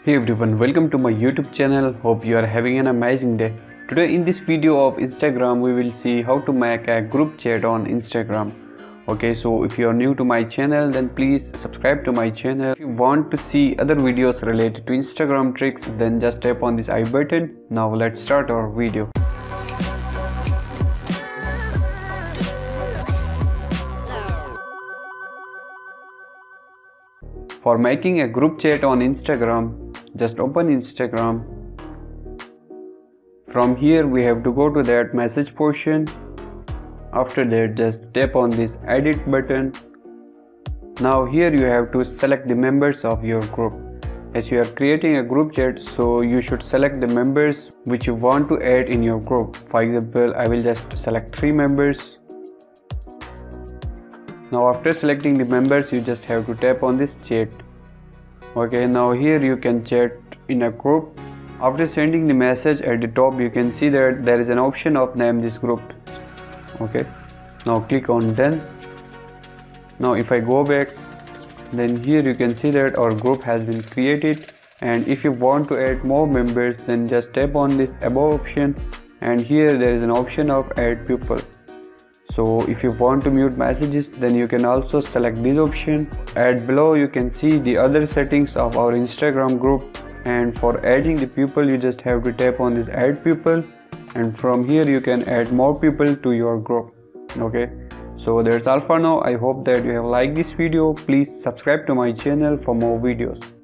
Hey everyone, welcome to my YouTube channel. Hope you are having an amazing day. Today in this video of Instagram we will see how to make a group chat on Instagram. Okay, so if you are new to my channel then please subscribe to my channel. If you want to see other videos related to Instagram tricks then just tap on this I button. Now let's start our video. For making a group chat on Instagram, just open Instagram. From here we have to go to that message portion. After that just tap on this edit button. Now here you have to select the members of your group. As you are creating a group chat, so you should select the members which you want to add in your group. For example, I will just select 3 members. Now after selecting the members you just have to tap on this chat. Okay, now here you can chat in a group. After sending the message at the top you can see that there is an option of name this group. Okay, now click on done. Now if I go back, then here you can see that our group has been created, and if you want to add more members then just tap on this above option, and here there is an option of add people. So if you want to mute messages then you can also select this option. At below you can see the other settings of our Instagram group, and for adding the people you just have to tap on this add people, and from here you can add more people to your group. Okay, so that's all for now. I hope that you have liked this video. Please subscribe to my channel for more videos.